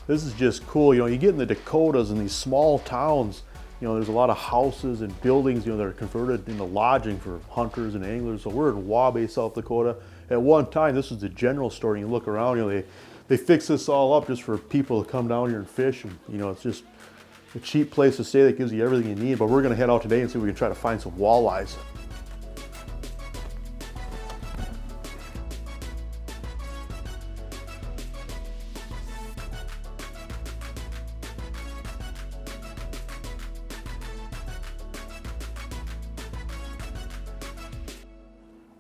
This is just cool. You know, you get in the Dakotas and these small towns, you know, there's a lot of houses and buildings, you know, that are converted into lodging for hunters and anglers. So we're in Walleye, South Dakota. At one time, this was the general store, and you look around, you know, they fix this all up just for people to come down here and fish. And, you know, it's just a cheap place to stay that gives you everything you need. But we're gonna head out today and see if we can try to find some walleyes.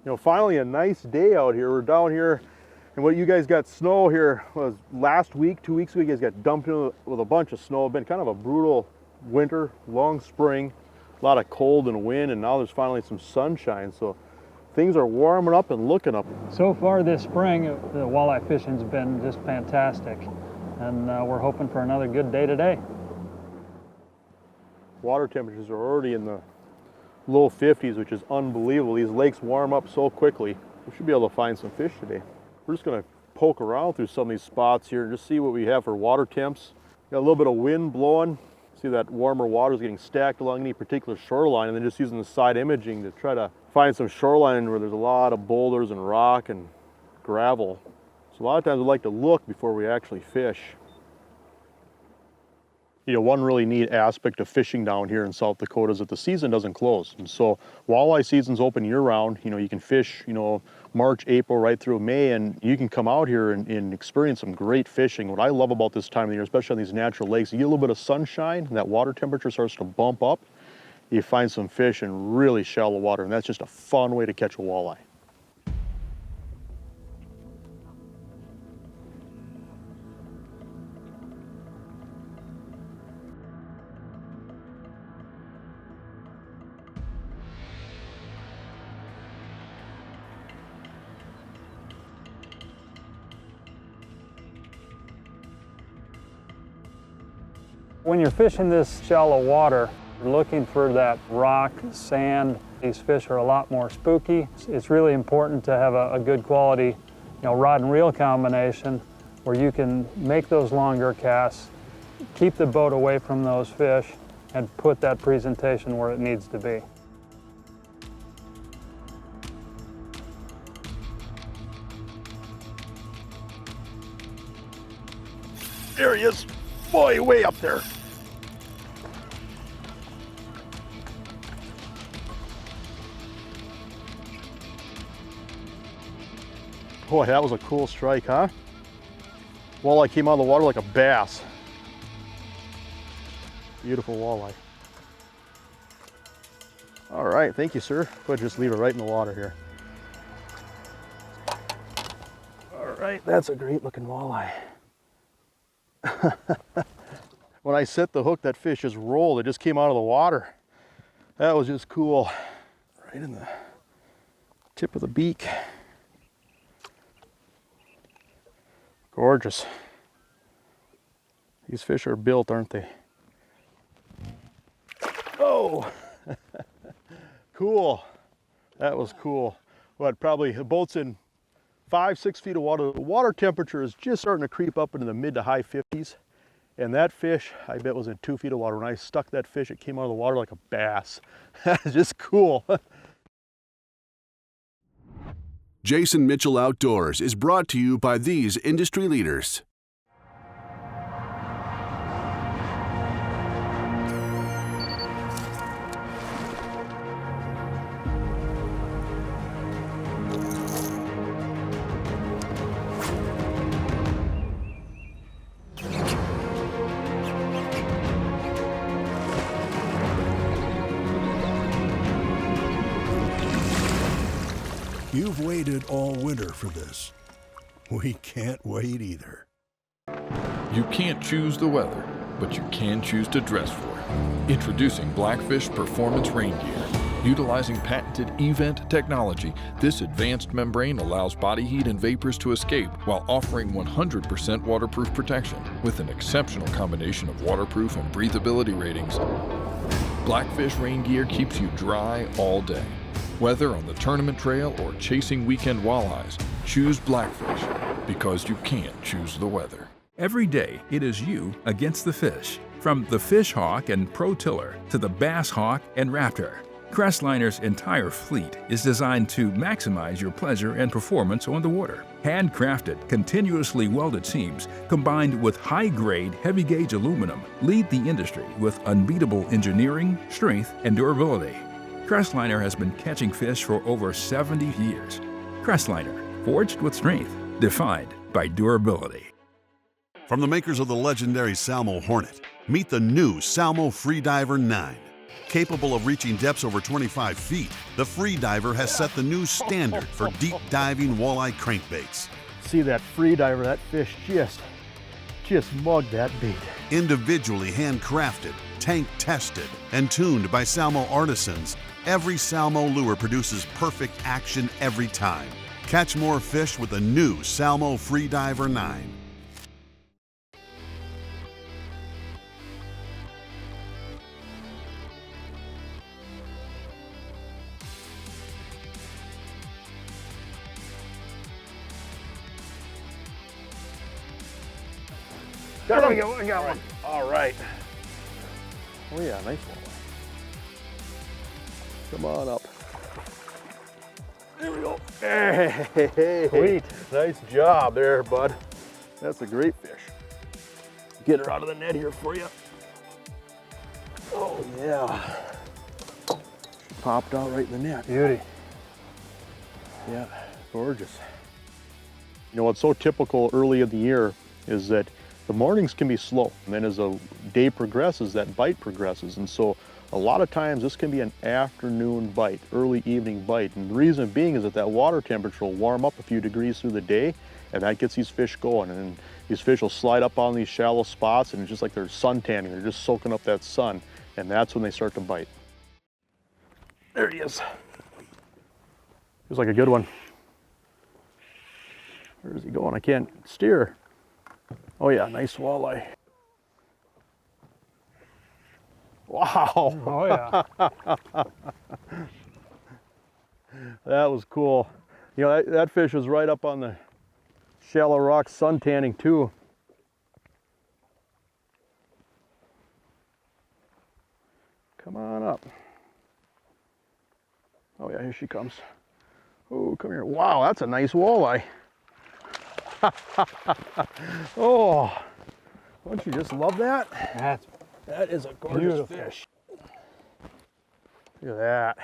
You know, finally a nice day out here. We're down here, and what you guys got snow here was last week, 2 weeks ago, you guys got dumped in with a bunch of snow. It's been kind of a brutal winter, long spring, a lot of cold and wind, and now there's finally some sunshine. So things are warming up and looking up. So far this spring, the walleye fishing's been just fantastic, and we're hoping for another good day today. Water temperatures are already in the low 50s, which is unbelievable. These lakes warm up so quickly. We should be able to find some fish today. We're just gonna poke around through some of these spots here and just see what we have for water temps. Got a little bit of wind blowing. See that warmer water is getting stacked along any particular shoreline, and then just using the side imaging to try to find some shoreline where there's a lot of boulders and rock and gravel. So a lot of times we like to look before we actually fish. You know, one really neat aspect of fishing down here in South Dakota is that the season doesn't close. And so walleye season's open year round. You know, you can fish, you know, March, April, right through May, and you can come out here and experience some great fishing. What I love about this time of the year, especially on these natural lakes, you get a little bit of sunshine and that water temperature starts to bump up. You find some fish in really shallow water, and that's just a fun way to catch a walleye. When you're fishing this shallow water, you're looking for that rock, sand. These fish are a lot more spooky. It's really important to have a good quality, you know, rod and reel combination where you can make those longer casts, keep the boat away from those fish, and put that presentation where it needs to be. There he is. Boy, way up there. Boy, that was a cool strike, huh? Walleye came out of the water like a bass. Beautiful walleye. All right, thank you, sir. Go ahead, just leave it right in the water here. All right, that's a great looking walleye. When I set the hook, that fish just rolled. It just came out of the water. That was just cool. Right in the tip of the beak. Gorgeous. These fish are built, aren't they? Oh, cool. That was cool. What, probably the boat's in 5-6 feet of water. The water temperature is just starting to creep up into the mid to high 50s. And that fish, I bet, was in 2 feet of water. When I stuck that fish, it came out of the water like a bass. That's just cool. Jason Mitchell Outdoors is brought to you by these industry leaders. You've waited all winter for this. We can't wait either. You can't choose the weather, but you can choose to dress for it. Introducing Blackfish Performance Rain Gear. Utilizing patented eVent technology, this advanced membrane allows body heat and vapors to escape while offering 100% waterproof protection with an exceptional combination of waterproof and breathability ratings. Blackfish Rain Gear keeps you dry all day. Whether on the tournament trail or chasing weekend walleyes, choose Blackfish because you can't choose the weather. Every day, it is you against the fish. From the Fish Hawk and Pro Tiller to the Bass Hawk and Raptor, Crestliner's entire fleet is designed to maximize your pleasure and performance on the water. Handcrafted, continuously welded seams combined with high-grade, heavy-gauge aluminum lead the industry with unbeatable engineering, strength, and durability. Crestliner has been catching fish for over 70 years. Crestliner, forged with strength, defined by durability. From the makers of the legendary Salmo Hornet, meet the new Salmo Freediver 9. Capable of reaching depths over 25 feet, the Freediver has set the new standard for deep diving walleye crankbaits. See that Freediver, that fish just mugged that bait. Individually handcrafted, tank tested, and tuned by Salmo artisans, every Salmo lure produces perfect action every time. Catch more fish with the new Salmo Freediver 9. There we go, I got one. All right. Oh yeah, nice one. Come on up. There we go. Hey, Sweet. Nice job there, bud. That's a great fish. Get her out of the net here for you. Oh yeah. She popped out right in the net. Beauty. Yeah, gorgeous. You know what's so typical early in the year is that the mornings can be slow, and then as the day progresses, that bite progresses. And so a lot of times this can be an afternoon bite, early evening bite. And the reason being is that water temperature will warm up a few degrees through the day, and that gets these fish going. And then these fish will slide up on these shallow spots, and it's just like they're sun tanning. They're just soaking up that sun, and that's when they start to bite. There he is. Feels like a good one. Where is he going? I can't steer. Oh yeah, nice walleye. Wow. Oh yeah. That was cool. You know, that fish was right up on the shallow rocks sun tanning too. Come on up. Oh yeah, here she comes. Oh, come here. Wow, that's a nice walleye. Oh, don't you just love that? That is a gorgeous beautiful fish. Look at that.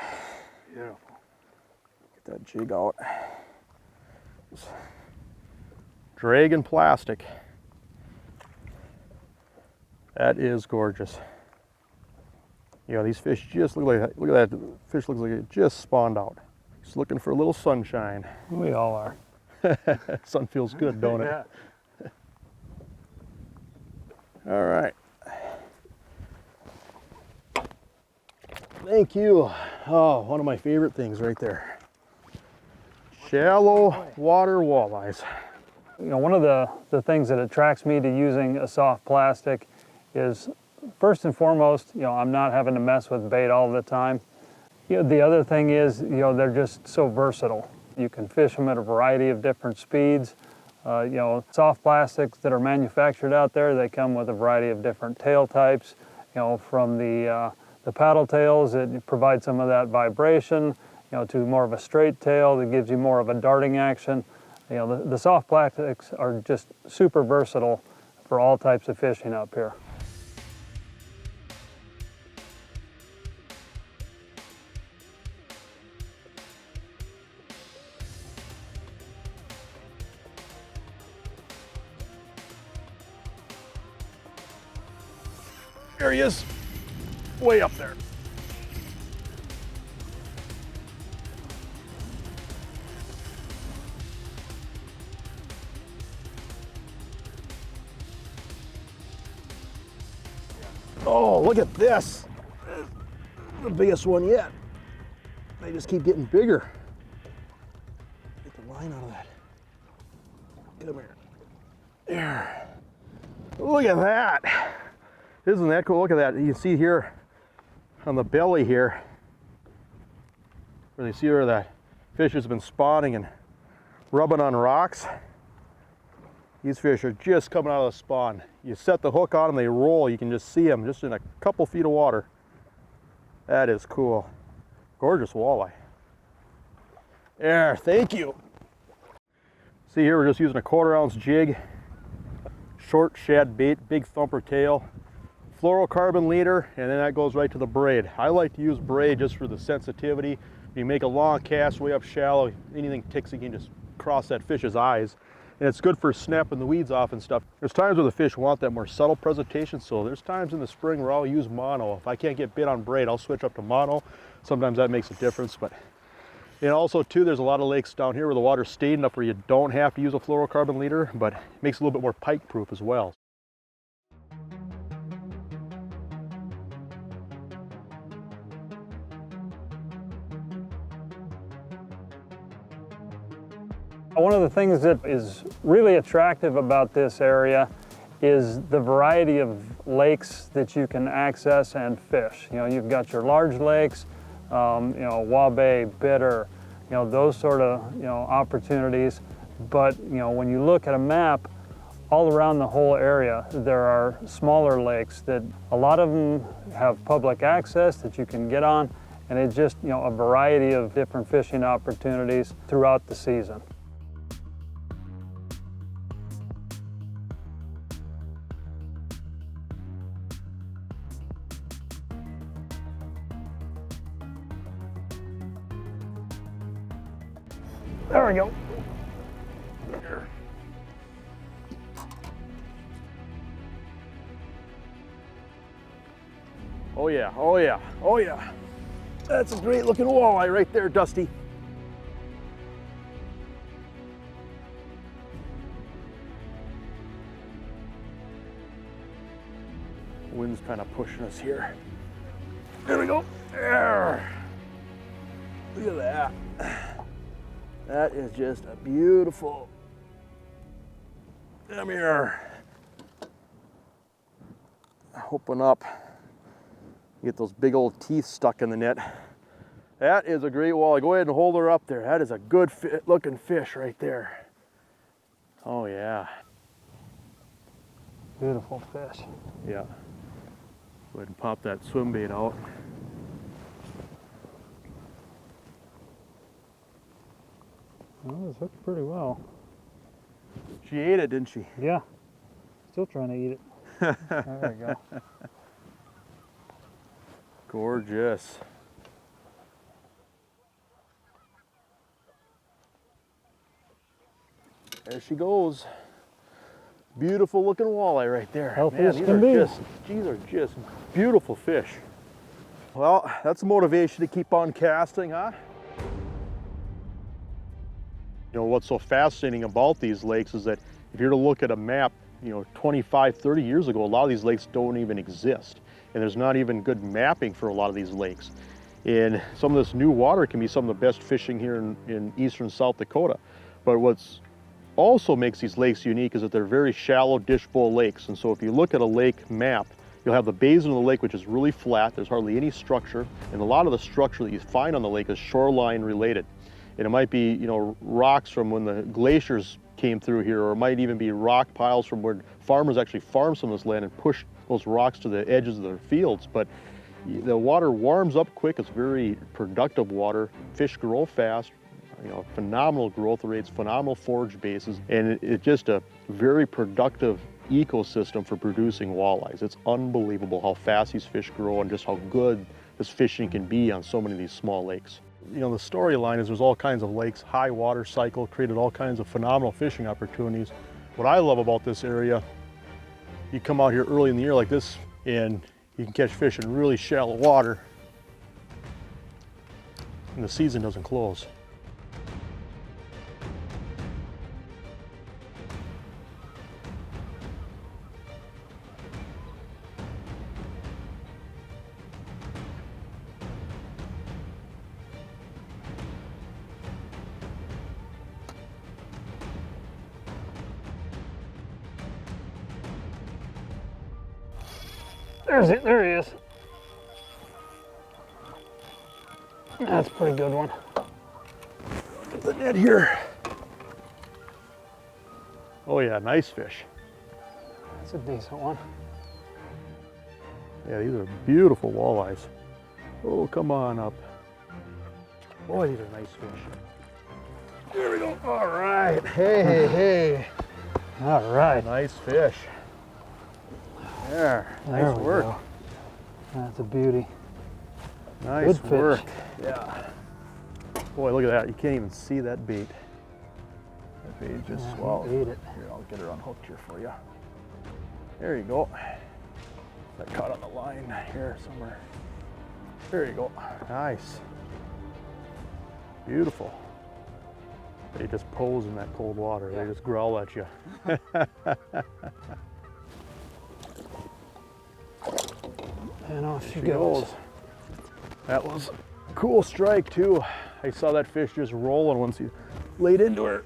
Beautiful. Get that jig out. Dragon plastic. That is gorgeous. You know, these fish just look like, look at that fish, looks like it just spawned out. Just looking for a little sunshine. We all are. Sun feels good, don't it? Yeah. All right. Thank you. Oh, one of my favorite things right there. Shallow water walleyes. You know, one of the things that attracts me to using a soft plastic is, first and foremost, you know, I'm not having to mess with bait all the time. You know, the other thing is, you know, they're just so versatile. You can fish them at a variety of different speeds. You know, soft plastics that are manufactured out there, they come with a variety of different tail types. You know, from the paddle tails that provide some of that vibration, you know, to more of a straight tail that gives you more of a darting action. You know, the soft plastics are just super versatile for all types of fishing up here. There he is, way up there. Oh, look at this. The biggest one yet. They just keep getting bigger. Get the line out of that. Get him here. There. Look at that. Isn't that cool? Look at that. You see here on the belly here, where you see where that fish has been spawning and rubbing on rocks. These fish are just coming out of the spawn. You set the hook on them, they roll. You can just see them just in a couple feet of water. That is cool. Gorgeous walleye. There, thank you. See here, we're just using a 1/4 ounce jig, short shad bait, big thumper tail, fluorocarbon leader, and then that goes right to the braid. I like to use braid just for the sensitivity. You make a long cast way up shallow, anything ticks, you can just cross that fish's eyes. And it's good for snapping the weeds off and stuff. There's times where the fish want that more subtle presentation, so there's times in the spring where I'll use mono. If I can't get bit on braid, I'll switch up to mono. Sometimes that makes a difference, but and also too, there's a lot of lakes down here where the water's stayed enough where you don't have to use a fluorocarbon leader, but it makes it a little bit more pike proof as well. One of the things that is really attractive about this area is the variety of lakes that you can access and fish. You know, you've got your large lakes, you know, Walleye, Bitter, you know, those sort of, you know, opportunities. But, you know, when you look at a map, all around the whole area, there are smaller lakes that a lot of them have public access that you can get on, and it's just, you know, a variety of different fishing opportunities throughout the season. There we go. Oh yeah, oh yeah, oh yeah. That's a great looking walleye right there, Dusty. Wind's kind of pushing us here. There we go. There. Look at that. That is just a beautiful. Come here. Open up. Get those big old teeth stuck in the net. That is a great walleye. Go ahead and hold her up there. That is a good looking fish right there. Oh yeah. Beautiful fish. Yeah. Go ahead and pop that swim bait out. Well, it's hooked pretty well. She ate it, didn't she? Yeah. Still trying to eat it. There we go. Gorgeous. There she goes. Beautiful looking walleye right there. Healthy Man, as can be. These are just beautiful fish. Well, that's a motivation to keep on casting, huh? You know, what's so fascinating about these lakes is that if you're to look at a map, you know, 25, 30 years ago, a lot of these lakes don't even exist. And there's not even good mapping for a lot of these lakes. And some of this new water can be some of the best fishing here in eastern South Dakota. But what's also makes these lakes unique is that they're very shallow dish bowl lakes. And so if you look at a lake map, you'll have the basin of the lake, which is really flat. There's hardly any structure. And a lot of the structure that you find on the lake is shoreline related. And it might be, you know, rocks from when the glaciers came through here, or it might even be rock piles from where farmers actually farmed some of this land and pushed those rocks to the edges of their fields. But the water warms up quick. It's very productive water. Fish grow fast, you know, phenomenal growth rates, phenomenal forage bases, and it's just a very productive ecosystem for producing walleyes. It's unbelievable how fast these fish grow and just how good this fishing can be on so many of these small lakes. You know, the storyline is there's all kinds of lakes, high water cycle, created all kinds of phenomenal fishing opportunities. What I love about this area, you come out here early in the year like this and you can catch fish in really shallow water and the season doesn't close. There he is. That's a pretty good one. Get the net here. Oh yeah, nice fish. That's a decent one. Yeah, these are beautiful walleyes. Oh, come on up. Boy, these are nice fish. There we go. All right. Hey, hey, hey. All right. Nice fish. There. Nice we work. go. That's a beauty. Nice Good work. fish. Yeah. Boy, look at that. You can't even see that bait. That bait just swallowed. Ate it. Here, I'll get her unhooked here for you. There you go. That caught on the line here somewhere. There you go. Nice. Beautiful. They just pose in that cold water. They just growl at you. And off she She goes. goes. That was a cool strike too. I saw that fish just rolling once he laid into her.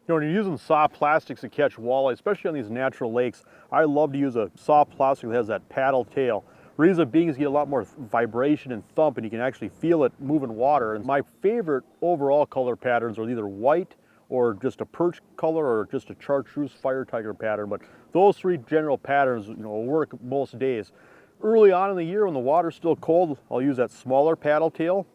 You know, when you're using soft plastics to catch walleye, especially on these natural lakes, I love to use a soft plastic that has that paddle tail. Reason being is you get a lot more vibration and thump, and you can actually feel it moving water. And my favorite overall color patterns are either white or just a perch color or just a chartreuse fire tiger pattern. But those three general patterns, you know, will work most days. Early on in the year when the water's still cold, I'll use that smaller paddle tail.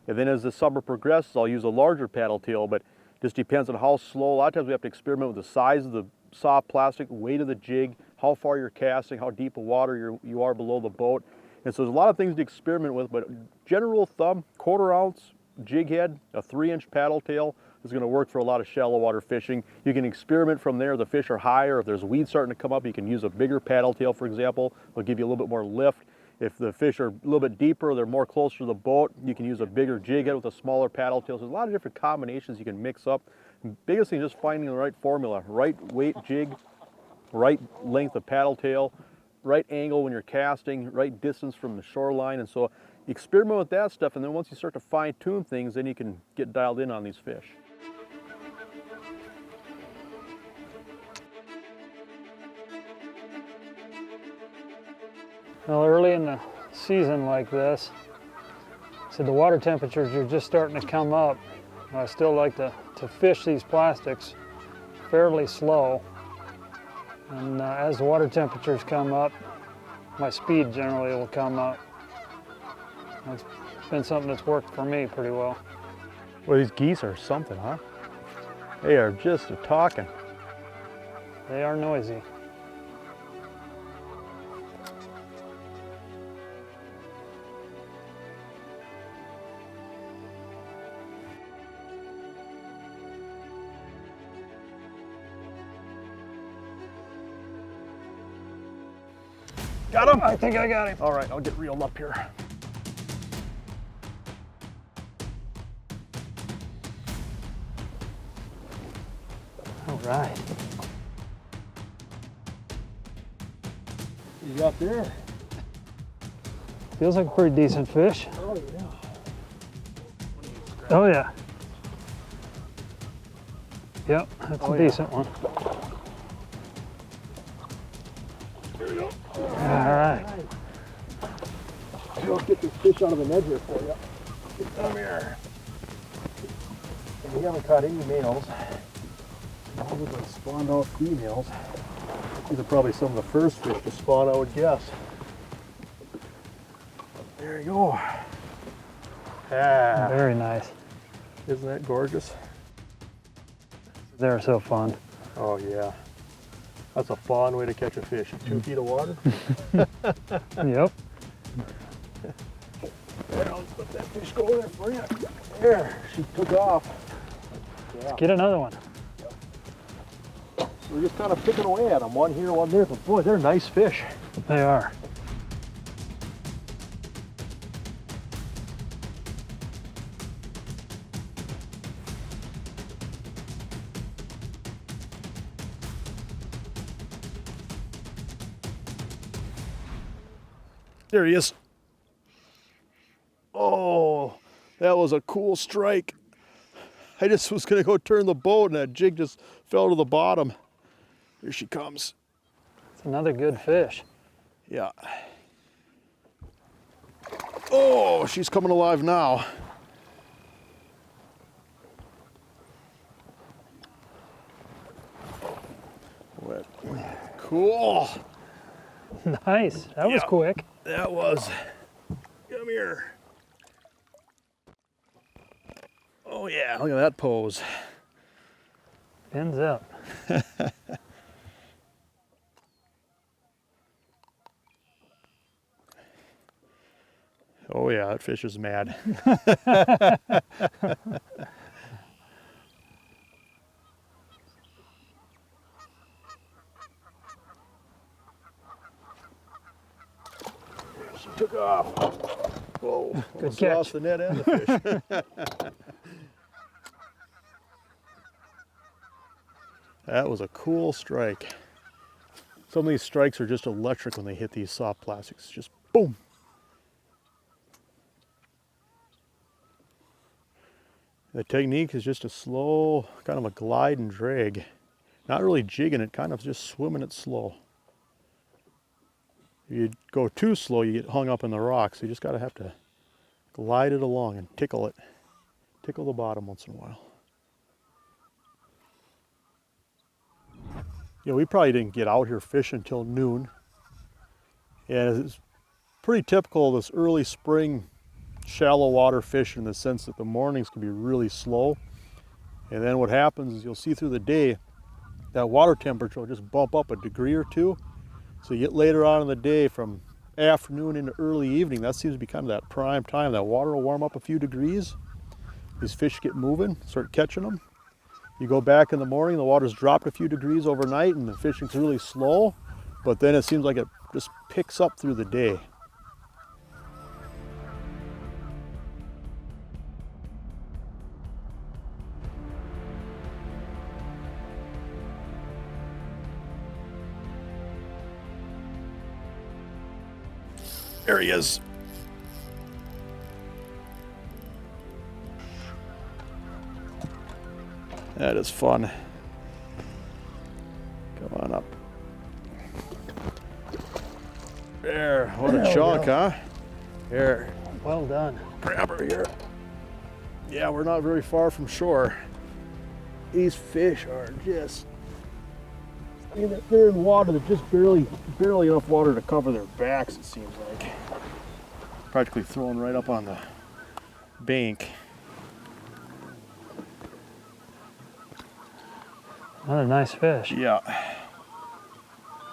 And then as the summer progresses, I'll use a larger paddle tail, but just depends on how slow. A lot of times we have to experiment with the size of the soft plastic, weight of the jig, how far you're casting, how deep of water you are below the boat. And so there's a lot of things to experiment with, but general thumb, 1/4 ounce jig head, a 3-inch paddle tail is going to work for a lot of shallow water fishing. You can experiment from there. The fish are higher. If there's weeds starting to come up, you can use a bigger paddle tail, for example. It'll give you a little bit more lift. If the fish are a little bit deeper, they're more closer to the boat, you can use a bigger jig head with a smaller paddle tail. So there's a lot of different combinations you can mix up. The biggest thing is just finding the right formula, right weight jig, right length of paddle tail, right angle when you're casting, right distance from the shoreline. And so experiment with that stuff, and then once you start to fine tune things, then you can get dialed in on these fish. Well, early in the season like this, so the water temperatures are just starting to come up. I still like to fish these plastics fairly slow. And as the water temperatures come up, my speed generally will come up. That's been something that's worked for me pretty well. Well, these geese are something, huh? They are just a-talking. They are noisy. Got him? I think I got him. All right, I'll get reeled up here. All right. You got there? Feels like a pretty decent fish. Oh, yeah. Oh, yeah. Yep, that's a decent one. Here we go. All right. I'll get this fish out of the net here for you. Come here. And we haven't caught any males. All look like spawned out females. These are probably some of the first fish to spawn, I would guess. There you go. Ah, Very nice. isn't that gorgeous? They're so fun. Oh yeah. That's a fun way to catch a fish. 2 feet of water. Yep. There, I'll let that fish go there for you. There, she took off. Yeah. Get another one. We're just kind of picking away at them. One here, one there, but boy, they're nice fish. They are. There he is. Oh, that was a cool strike. I just was gonna go turn the boat and that jig just fell to the bottom. Here she comes. It's another good fish. Yeah. Oh, she's coming alive now. Cool. Nice. That was Yeah. quick. That was. Come here. Oh yeah, look at that pose. Fins up. Oh yeah, that fish is mad. She took off. Whoa, almost catch. lost the net and the fish. That was a cool strike. Some of these strikes are just electric when they hit these soft plastics. Just boom. The technique is just a slow, kind of a glide and drag. Not really jigging it, kind of just swimming it slow. If you go too slow, you get hung up in the rocks. You just gotta have to glide it along and tickle it. Tickle the bottom once in a while. You know, we probably didn't get out here fishing until noon. And it's pretty typical of this early spring shallow water fishing in the sense that the mornings can be really slow. And then what happens is you'll see through the day that water temperature will just bump up a degree or two. So you get later on in the day from afternoon into early evening, that seems to be kind of that prime time. That water will warm up a few degrees. These fish get moving, start catching them. You go back in the morning, the water's dropped a few degrees overnight and the fishing's really slow, but then it seems like it just picks up through the day. There he is. That is fun. Come on up. There, what a chunk, huh? Here, Well done. grab her here. Yeah, we're not very far from shore. These fish are just, I mean, they're in water, they're just barely enough water to cover their backs, it seems like. Practically thrown right up on the bank. Another nice fish. Yeah.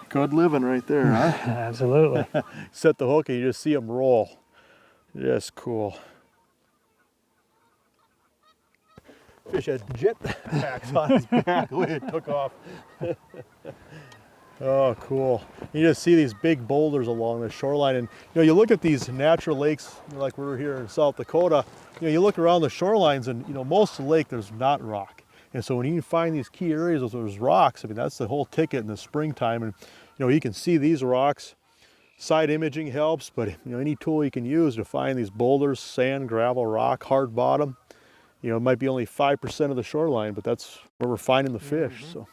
Good living right there, huh? Absolutely. Set the hook and you just see them roll. Just cool. Fish had jet packs on his back the way it took off. Oh, cool. You just see these big boulders along the shoreline, and you know, you look at these natural lakes like we're here in South Dakota, you know, you look around the shorelines and you know, most of the lake there's not rock. And so when you can find these key areas where there's rocks, I mean, that's the whole ticket in the springtime. And you know, you can see these rocks. Side imaging helps, but you know, any tool you can use to find these boulders, sand, gravel, rock, hard bottom. You know, it might be only 5% of the shoreline, but that's where we're finding the fish. So.